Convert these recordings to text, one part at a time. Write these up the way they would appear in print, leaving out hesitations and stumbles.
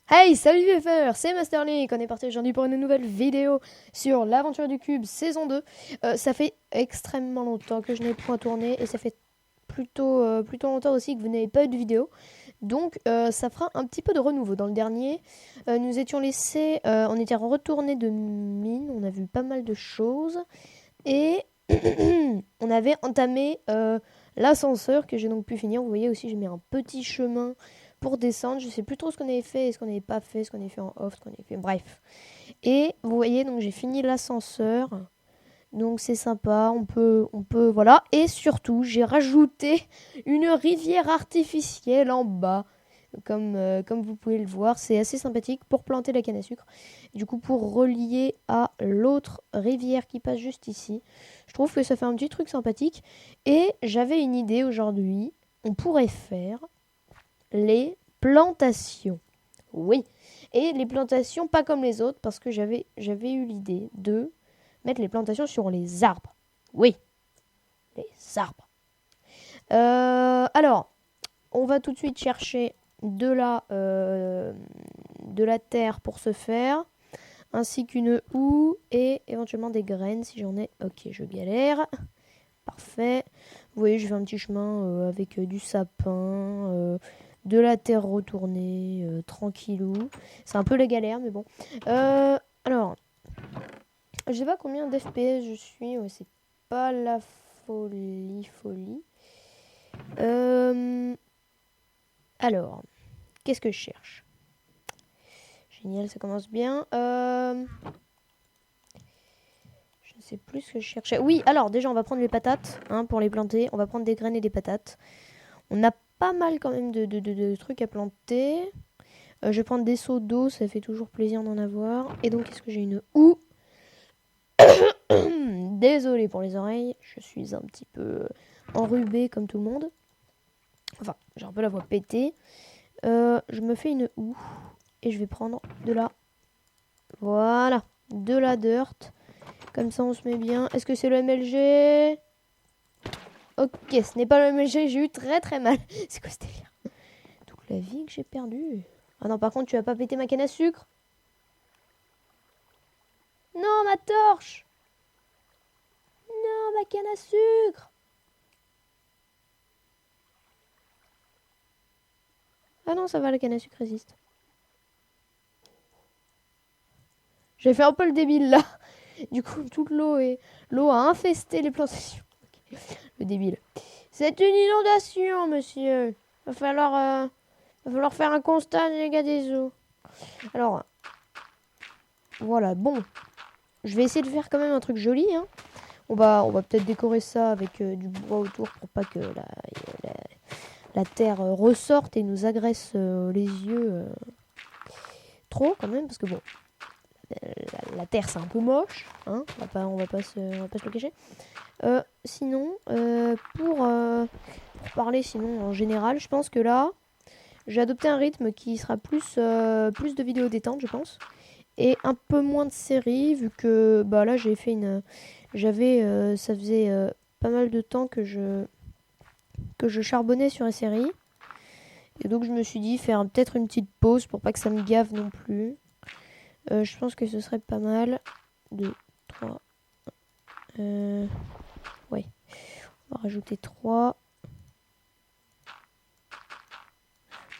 Hey, salut VFR, c'est Masterlink, on est parti aujourd'hui pour une nouvelle vidéo sur l'aventure du cube saison 2. Ça fait extrêmement longtemps que je n'ai point tourné et ça fait plutôt longtemps aussi que vous n'avez pas eu de vidéo. Donc ça fera un petit peu de renouveau. Dans le dernier, nous étions laissés, on était retourné de mine, on a vu pas mal de choses et on avait entamé l'ascenseur que j'ai donc pu finir. Vous voyez aussi, j'ai mis un petit chemin pour descendre. Je sais plus trop ce qu'on avait fait, ce qu'on n'avait pas fait, ce qu'on avait fait en off, ce qu'on avait fait. Bref. Et vous voyez, donc j'ai fini l'ascenseur. Donc c'est sympa, on peut, voilà. Et surtout, j'ai rajouté une rivière artificielle en bas. Comme vous pouvez le voir, c'est assez sympathique pour planter la canne à sucre. Et du coup, pour relier à l'autre rivière qui passe juste ici, je trouve que ça fait un petit truc sympathique. Et j'avais une idée aujourd'hui, on pourrait faire les plantations. Oui, et les plantations pas comme les autres, parce que j'avais eu l'idée de mettre les plantations sur les arbres. Oui, les arbres. Alors, on va tout de suite chercher de la terre pour ce faire, ainsi qu'une houe et éventuellement des graines si j'en ai. Ok, je galère. Parfait. Vous voyez, je fais un petit chemin avec du sapin, de la terre retournée, tranquillou. C'est un peu la galère, mais bon. Alors, je sais pas combien d'FPS je suis. Ouais, c'est pas la folie. Alors, qu'est-ce que je cherche? Génial, ça commence bien. Je ne sais plus ce que je cherchais. Oui, alors déjà, on va prendre les patates pour les planter. On va prendre des graines et des patates. On a pas mal quand même de trucs à planter. Je vais prendre des seaux d'eau, ça fait toujours plaisir d'en avoir. Et donc, est-ce que j'ai une houe? Désolée pour les oreilles, je suis un petit peu enrhumée comme tout le monde. Enfin, j'ai un peu la voix pétée. Je me fais une houe et je vais prendre de la... Voilà, de la dirt. Comme ça, on se met bien. Est-ce que c'est le MLG? Ok, ce n'est pas le MLG, j'ai eu très très mal. C'est quoi ce délire? Toute la vie que j'ai perdue. Ah non, par contre, tu vas pas péter ma canne à sucre? Non, ma torche! Non, ma canne à sucre! Ah non, ça va, la canne à sucre résiste. J'ai fait un peu le débile là. Du coup, toute l'eau a infesté les plantations. Okay. Le débile. C'est une inondation, monsieur. Va falloir faire un constat des dégâts des eaux. Alors, voilà, bon. Je vais essayer de faire quand même un truc joli. On va peut-être décorer ça avec du bois autour pour pas que la terre ressorte et nous agresse les yeux trop quand même. Parce que bon, la terre c'est un peu moche. On va pas se le cacher. Sinon, pour parler sinon en général, je pense que là, j'ai adopté un rythme qui sera plus de vidéos détente, je pense. Et un peu moins de séries, vu que bah là j'ai fait ça faisait pas mal de temps que je charbonnais sur les séries. Et donc je me suis dit faire peut-être une petite pause pour pas que ça me gave non plus. Je pense que ce serait pas mal. 2, 3. Ouais. On va rajouter 3.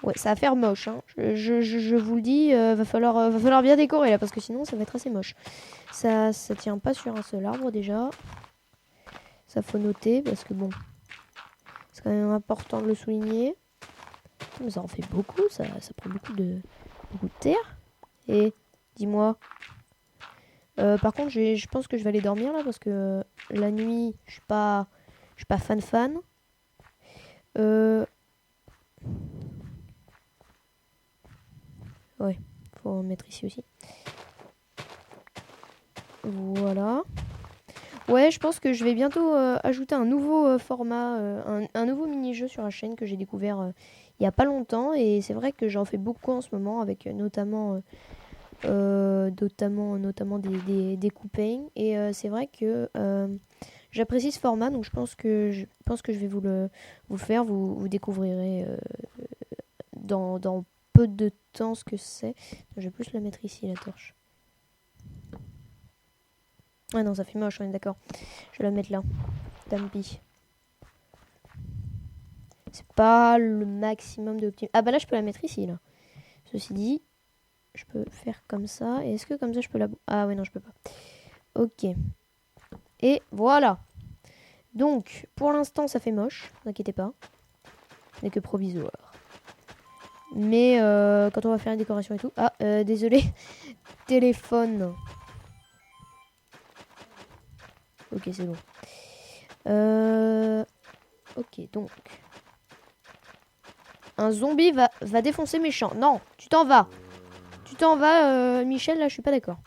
Ouais, ça va faire moche. Je vous le dis, va falloir bien décorer là, parce que sinon ça va être assez moche. Ça tient pas sur un seul arbre déjà. Ça faut noter, parce que bon, c'est quand même important de le souligner. Mais ça en fait beaucoup, ça prend beaucoup de terre. Et dis-moi. Par contre, je pense que je vais aller dormir là, parce que la nuit, je suis pas fan. Ouais, faut en mettre ici aussi. Voilà. Ouais, je pense que je vais bientôt ajouter un nouveau format, un nouveau mini-jeu sur la chaîne que j'ai découvert il n'y a pas longtemps. Et c'est vrai que j'en fais beaucoup en ce moment avec notamment des coupains. Et c'est vrai que j'apprécie ce format, donc je pense que je vais vous le faire. Vous découvrirez dans peu de temps ce que c'est. Je vais plus la mettre ici, la torche. Ah non, ça fait moche, on est d'accord. Je vais la mettre là. Tant pis. C'est pas le maximum de optimisme. Ah bah là, je peux la mettre ici, là. Ceci dit, je peux faire comme ça. Et est-ce que comme ça, je peux la... Ah ouais, non, je peux pas. Ok. Et voilà. Donc, pour l'instant, ça fait moche. Ne vous inquiétez pas. Ce n'est que provisoire. Mais quand on va faire une décoration et tout... Ah, désolé. Téléphone. Ok, c'est bon. Ok, donc... Un zombie va défoncer mes champs. Non, tu t'en vas. Tu t'en vas, Michel, là, je suis pas d'accord.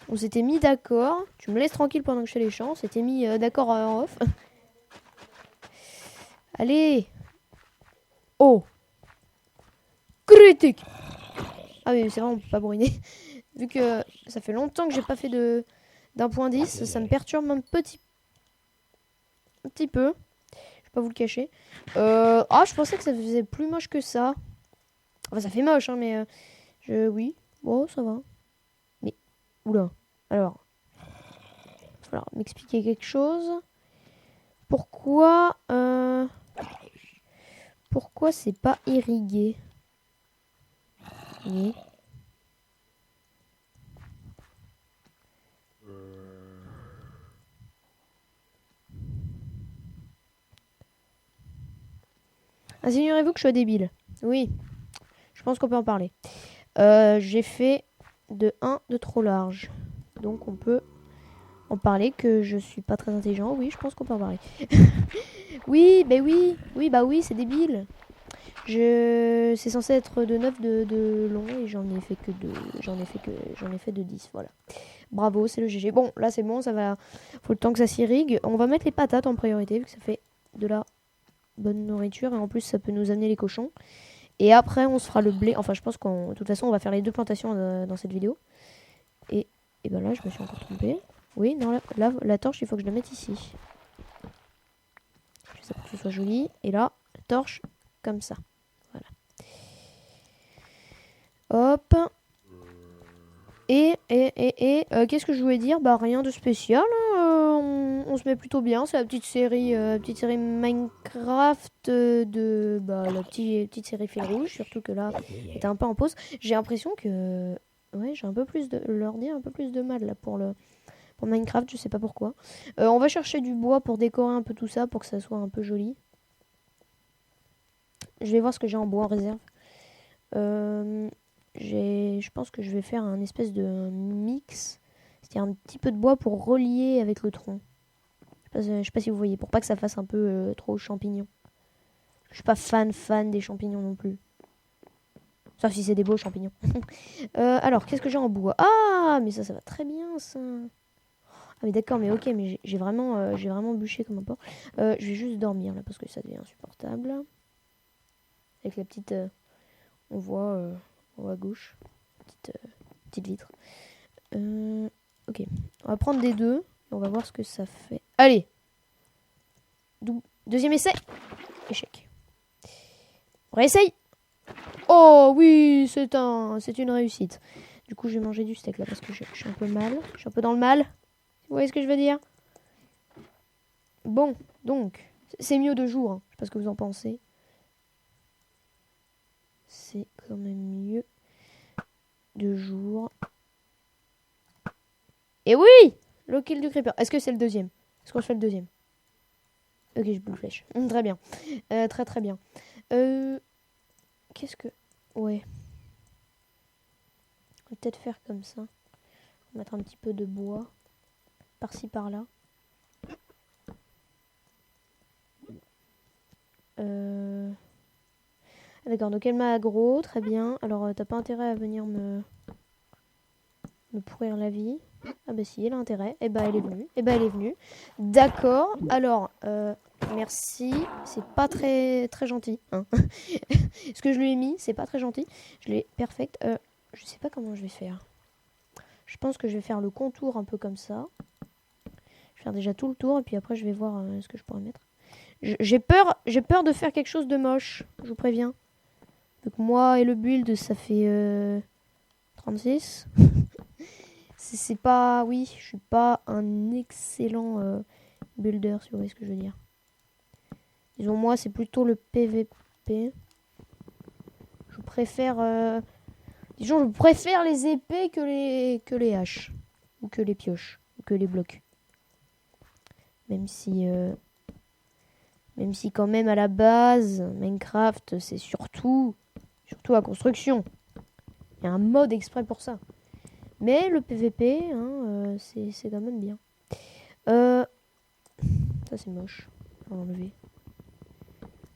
On s'était mis d'accord. Tu me laisses tranquille pendant que je fais les champs. On s'était mis d'accord en off. Allez. Oh. Critique. Ah oui, c'est vrai, on peut pas bruiner. Vu que ça fait longtemps que j'ai pas fait d'un point 10, ça me perturbe un petit peu. Je vais pas vous le cacher. Ah, je pensais que ça faisait plus moche que ça. Enfin, ça fait moche, hein, mais oui. Bon, ça va. Mais, oula. Alors, il va falloir m'expliquer quelque chose. Pourquoi c'est pas irrigué? Oui. Insinuerez-vous que je sois débile? Oui, je pense qu'on peut en parler. J'ai fait de 1 de trop large. Donc on peut en parler que je suis pas très intelligent. Oui, je pense qu'on peut en parler. Oui, bah oui. Oui, bah oui, c'est débile. C'est censé être de 9 de long et j'en ai fait que de j'en ai fait de 10, voilà. Bravo, c'est le GG. Bon, là c'est bon, ça va. Faut le temps que ça s'irrigue. On va mettre les patates en priorité vu que ça fait de la bonne nourriture et en plus ça peut nous amener les cochons. Et après on se fera le blé. Enfin, je pense qu'en de toute façon on va faire les deux plantations dans cette vidéo. Et ben là je me suis encore trompée. Oui, non, là, la torche il faut que je la mette ici. Je fais ça pour que ce soit joli. Et là, la torche comme ça. Voilà. Hop. Et qu'est-ce que je voulais dire? Bah rien de spécial, hein. On se met plutôt bien. C'est la petite série Minecraft de la petite série fil rouge. Surtout que là, était un peu en pause. J'ai l'impression que ouais, j'ai un peu plus de l'ordi un peu plus de mal là pour Minecraft. Je sais pas pourquoi. On va chercher du bois pour décorer un peu tout ça pour que ça soit un peu joli. Je vais voir ce que j'ai en bois en réserve. Je pense que je vais faire un espèce de mix. C'est-à-dire un petit peu de bois pour relier avec le tronc. Je sais pas si vous voyez, pour pas que ça fasse un peu trop champignon. Je suis pas fan des champignons non plus. Sauf si c'est des beaux champignons. Alors, qu'est-ce que j'ai en bois? Ah, mais ça va très bien, ça. Ah, mais d'accord, mais ok, mais j'ai vraiment bûché comme un porc. Je vais juste dormir, là, parce que ça devient insupportable. Avec la petite... on voit en haut à gauche. Petite vitre. Ok. On va prendre des deux. Et on va voir ce que ça fait. Allez. Deuxième essai. Échec. On réessaye. Oh oui, c'est une réussite. Du coup, je vais manger du steak là parce que je suis un peu mal. Je suis un peu dans le mal. Vous voyez ce que je veux dire? Bon, donc, c'est mieux de jour. Hein. Je sais pas ce que vous en pensez. C'est quand même mieux de jour. Et oui! Le kill du creeper. Est-ce que c'est le deuxième? Est-ce qu'on fait le deuxième? Ok, je boule flèche. Très bien. Très bien. Qu'est-ce que... Ouais. On va peut-être faire comme ça. On va mettre un petit peu de bois. Par-ci, par-là. d'accord, donc elle m'a aggro, très bien. Alors, t'as pas intérêt à venir me pourrir la vie. Ah bah si, elle a intérêt. Eh bah elle est venue. Eh bah elle est venue. D'accord. Alors, merci. C'est pas très très gentil. Hein. Ce que je lui ai mis, c'est pas très gentil. Je l'ai perfect. Je sais pas comment je vais faire. Je pense que je vais faire le contour un peu comme ça. Je vais faire déjà tout le tour et puis après je vais voir ce que je pourrais mettre. J'ai peur de faire quelque chose de moche. Je vous préviens. Donc moi et le build, ça fait 36. C'est pas... Oui, je suis pas un excellent builder, si vous voyez ce que je veux dire. Disons, moi, c'est plutôt le PVP. Je préfère... Disons, je préfère les épées que les haches. Ou que les pioches. Ou que les blocs. Même si quand même, à la base, Minecraft, c'est surtout la construction. Il y a un mode exprès pour ça. Mais le PVP, hein, c'est quand même bien. Ça, c'est moche. On va enlever.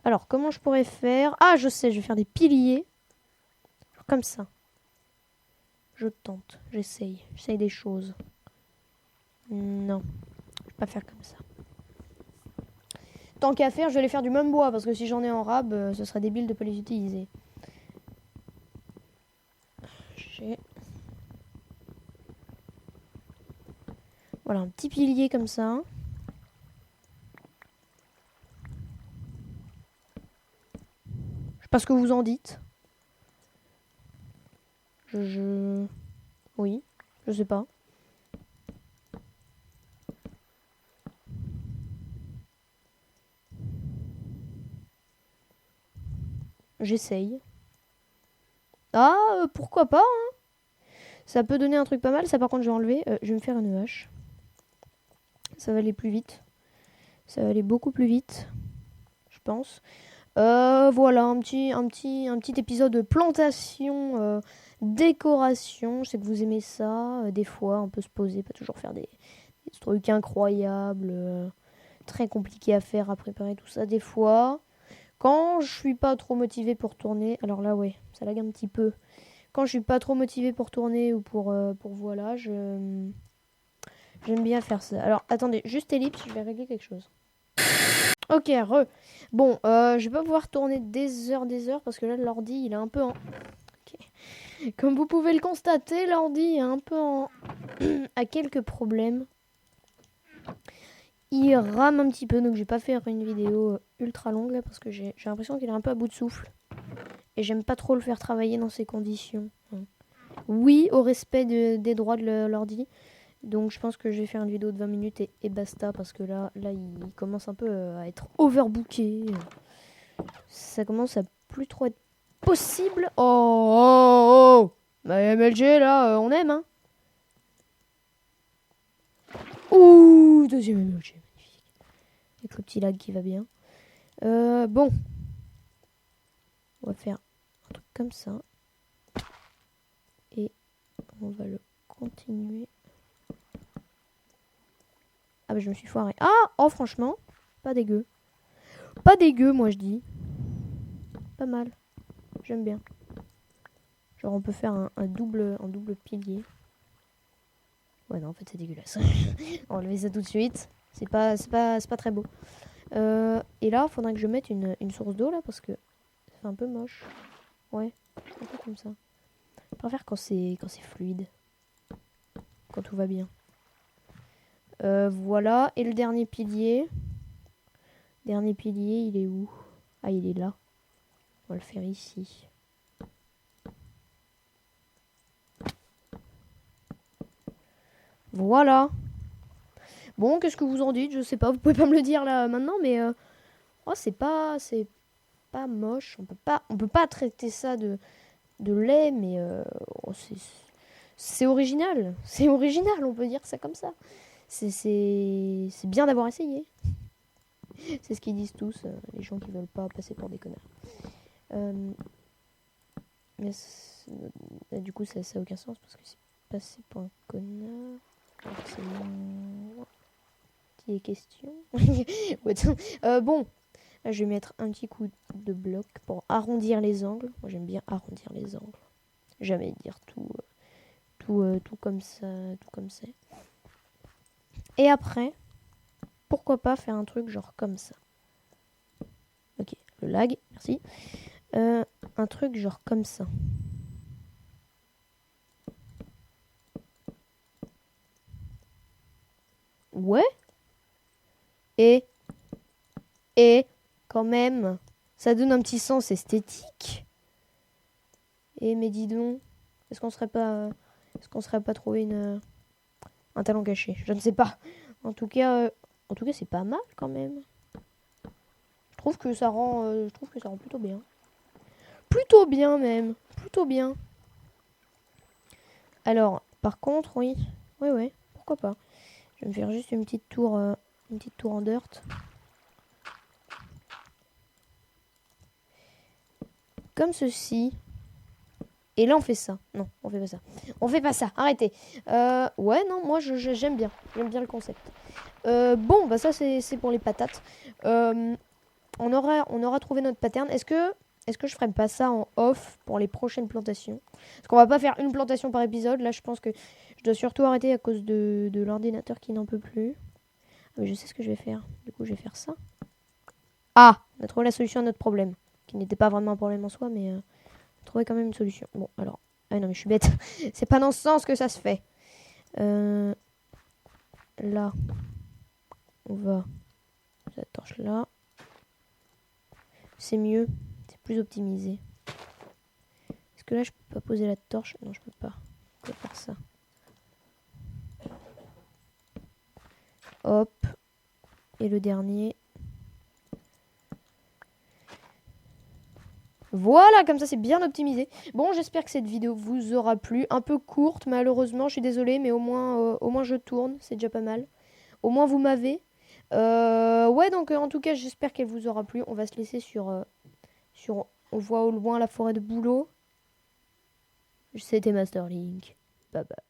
Alors, comment je pourrais faire? Ah, je sais, je vais faire des piliers. Comme ça. Je tente, j'essaye des choses. Non, je vais pas faire comme ça. Tant qu'à faire, je vais les faire du même bois, parce que si j'en ai en rab, ce serait débile de pas les utiliser. Voilà, un petit pilier comme ça. Je sais pas ce que vous en dites. Oui, je sais pas. J'essaye. Ah, pourquoi pas, hein. Ça peut donner un truc pas mal. Ça, par contre, je vais enlever. Je vais me faire une hache. Ça va aller plus vite. Ça va aller beaucoup plus vite, je pense. Voilà, un petit épisode de plantation, décoration. Je sais que vous aimez ça. Des fois, on peut se poser, pas toujours faire des trucs incroyables, très compliqués à faire, à préparer, tout ça. Des fois, quand je suis pas trop motivée pour tourner, alors là, ouais, ça lag un petit peu. Quand je suis pas trop motivée pour tourner ou pour voilà, j'aime bien faire ça. Alors, attendez, juste ellipse, je vais régler quelque chose. Ok, Bon, je vais pas pouvoir tourner des heures parce que là, l'ordi, il est un peu en... Okay. Comme vous pouvez le constater, l'ordi est un peu en... a quelques problèmes. Il rame un petit peu, donc je vais pas faire une vidéo ultra longue là parce que j'ai l'impression qu'il est un peu à bout de souffle. Et j'aime pas trop le faire travailler dans ces conditions. Oui, au respect des droits de l'ordi. Donc je pense que je vais faire une vidéo de 20 minutes et basta parce que là il commence un peu à être overbooké. Ça commence à plus trop être possible. Oh bah, MLG là, on aime hein. Ouh, deuxième MLG, magnifique. Avec le petit lag qui va bien. Bon. On va faire un truc comme ça. Et on va le continuer. Ah bah je me suis foiré. Ah, oh franchement, pas dégueu. Pas dégueu, moi je dis. Pas mal. J'aime bien. Genre on peut faire un double pilier. Ouais non en fait c'est dégueulasse. On va enlever ça tout de suite. C'est pas très beau. Et là, il faudrait que je mette une source d'eau là parce que c'est un peu moche. Ouais, un peu comme ça. Je préfère quand c'est fluide. Quand tout va bien. Voilà. Et le dernier pilier. Dernier pilier, il est où? Ah, il est là. On va le faire ici. Voilà. Bon, qu'est-ce que vous en dites? Je sais pas. Vous pouvez pas me le dire là maintenant, mais oh, c'est pas moche. On peut pas traiter ça de laid, mais oh, c'est original. C'est original, on peut dire ça comme ça. C'est bien d'avoir essayé. C'est ce qu'ils disent tous, les gens qui veulent pas passer pour des connards. Mais du coup, ça n'a aucun sens parce que c'est passé pour un connard. C'est mon... Petite question. Bon, Là, je vais mettre un petit coup de bloc pour arrondir les angles. Moi, j'aime bien arrondir les angles. Jamais dire tout comme ça, tout comme c'est. Et après, pourquoi pas faire un truc genre comme ça. Ok, le lag, merci. Un truc genre comme ça. Ouais. Et quand même, ça donne un petit sens esthétique. Et mais dis donc, est-ce qu'on serait pas trouvé un talent caché? Je ne sais pas. En tout cas, c'est pas mal quand même. Je trouve que ça rend plutôt bien. Plutôt bien même, plutôt bien. Alors, par contre, oui, ouais, pourquoi pas. Je vais me faire juste une petite tour en dirt. Comme ceci. Et là, on fait ça. Non, on fait pas ça. On fait pas ça. Arrêtez. Ouais, non, moi, j'aime bien. J'aime bien le concept. Bon, bah ça, c'est pour les patates. On aura trouvé notre pattern. Est-ce que je ferais pas ça en off pour les prochaines plantations? Parce qu'on va pas faire une plantation par épisode. Là, je pense que je dois surtout arrêter à cause de l'ordinateur qui n'en peut plus. Ah, mais je sais ce que je vais faire. Du coup, je vais faire ça. Ah, on a trouvé la solution à notre problème. Qui n'était pas vraiment un problème en soi, mais... trouver quand même une solution. Bon, alors... Ah non, mais je suis bête. C'est pas dans ce sens que ça se fait. Là. On va... Cette torche là. C'est mieux. C'est plus optimisé. Est-ce que là, je peux pas poser la torche? Non, je peux pas. Je vais faire ça. Hop. Et le dernier... Voilà, comme ça c'est bien optimisé. Bon, j'espère que cette vidéo vous aura plu. Un peu courte, malheureusement, je suis désolée, mais au moins je tourne, c'est déjà pas mal. Au moins vous m'avez. Ouais, donc en tout cas, j'espère qu'elle vous aura plu. On va se laisser sur... On voit au loin la forêt de bouleau. C'était Masterlink. Bye bye.